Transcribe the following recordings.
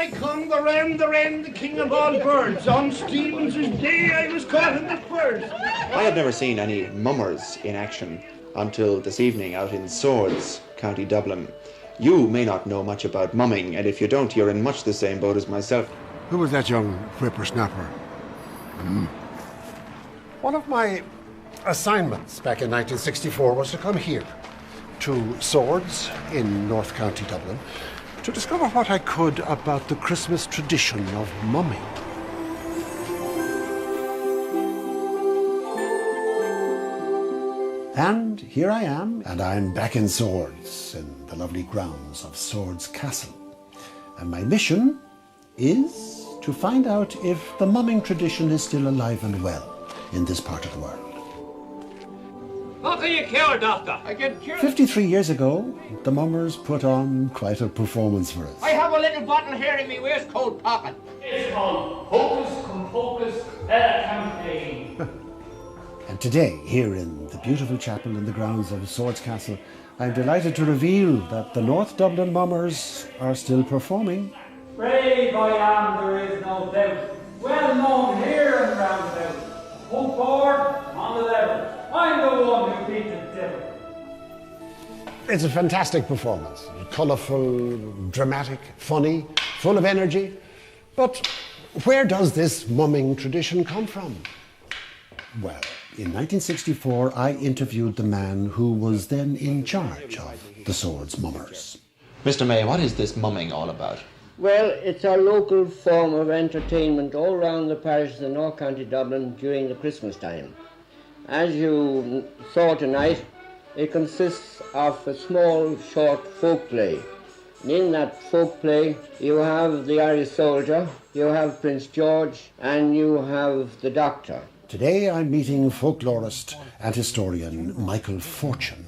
I come, the wren, the king of all birds. On Stevens's day I was caught in the furs. I had never seen any mummers in action until this evening out in Swords, County Dublin. You may not know much about mumming, and if you don't, you're in much the same boat as myself. Who was that young whippersnapper? One of my assignments back in 1964 was to come here to Swords in North County Dublin to discover what I could about the Christmas tradition of mumming. And here I am, and I'm back in Swords, in the lovely grounds of Swords Castle. And my mission is to find out if the mumming tradition is still alive and well in this part of the world. What can you cure, Doctor? I can cure. 53 years ago, the mummers put on quite a performance for us. I have a little bottle here in my waistcoat pocket. It's called Hocus Cum Pocus Campaign. And today, here in the beautiful chapel in the grounds of Swords Castle, I'm delighted to reveal that the North Dublin mummers are still performing. Brave I am, there is no doubt. Well known here and round about. Hook forward, on the level. I'm the one who beat the devil. It's a fantastic performance. Colourful, dramatic, funny, full of energy. But where does this mumming tradition come from? Well, in 1964, I interviewed the man who was then in charge of the Swords Mummers. Mr. May, what is this mumming all about? Well, it's our local form of entertainment all around the parish of North County Dublin during the Christmas time. As you saw tonight, it consists of a small, short folk play. And in that folk play, you have the Irish soldier, you have Prince George, and you have the doctor. Today I'm meeting folklorist and historian Michael Fortune,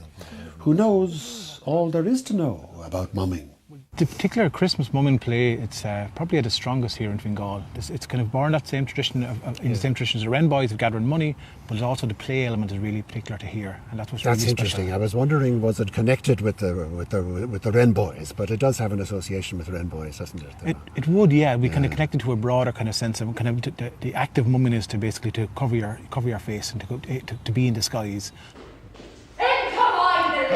who knows all there is to know about mumming. The particular Christmas mumming play, it's probably at its strongest here in Fingal. It's kind of born that same tradition, in the same tradition as the Wren Boys of gathering money, but it's also the play element is really particular to here, and that's what's really special. That's interesting. I was wondering, was it connected with the Wren Boys? But it does have an association with the Wren Boys, doesn't it? It would, yeah. We kind of connected to a broader kind of sense of kind of the act of mumming is to basically to cover your face and to be in disguise. And come on,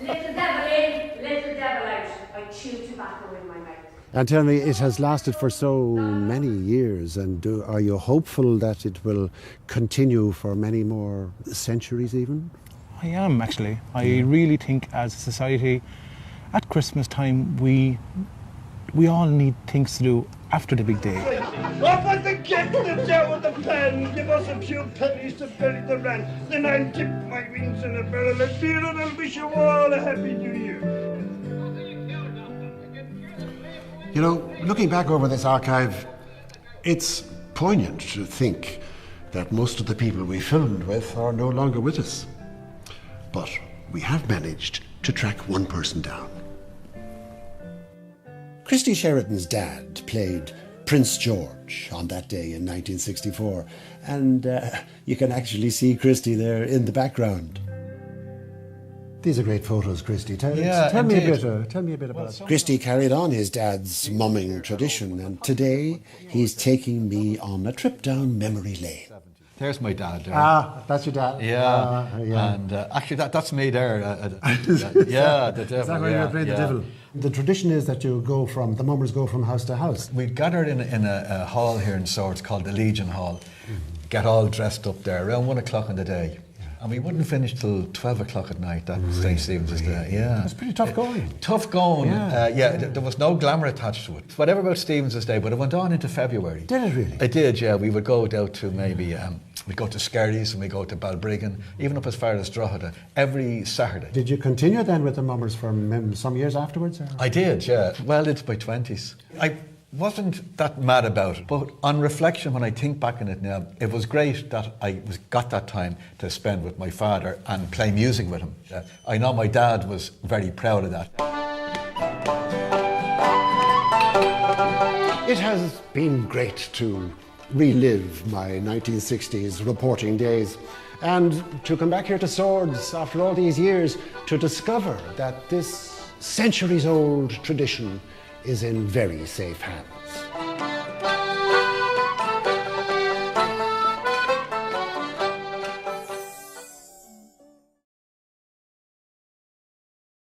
little devil in, little devil out. I chew tobacco in my mouth. And tell me, it has lasted for so many years, and are you hopeful that it will continue for many more centuries even? I am, actually. I really think as a society, at Christmas time, we all need things to do after the big day. Up at the gate, the down with the pen. Give us a few pennies to bury the rent. Then I'll dip my wings in a barrel of beer and I'll wish you all a happy new year. You know, looking back over this archive, it's poignant to think that most of the people we filmed with are no longer with us. But we have managed to track one person down. Christy Sheridan's dad played Prince George on that day in 1964, and you can actually see Christy there in the background. These are great photos, Christy. Tell me a bit about it. Christy carried on his dad's mumming tradition, and today he's taking me on a trip down memory lane. There's my dad there. Ah, that's your dad? Yeah. And actually that's me there. Yeah, the devil. Is that where you're playing the devil? The tradition is that the mummers go from house to house. We gathered in a hall here in Swords called the Legion Hall, get all dressed up there around 1 o'clock in the day. And we wouldn't finish till 12 o'clock at night, that St. Stephen's Day. Yeah. It's pretty tough going. Tough going. There was no glamour attached to it. Whatever about Stephen's Day, but it went on into February. Did it really? It did, yeah. We would go down to maybe, we go to Skerries and we go to Balbriggan, even up as far as Drogheda, every Saturday. Did you continue then with the mummers for some years afterwards? Or? I did, yeah. Well into my 20s. I wasn't that mad about it, but on reflection, when I think back on it now, it was great that I got that time to spend with my father and play music with him. I know my dad was very proud of that. It has been great to relive my 1960s reporting days and to come back here to Swords after all these years to discover that this centuries-old tradition is in very safe hands.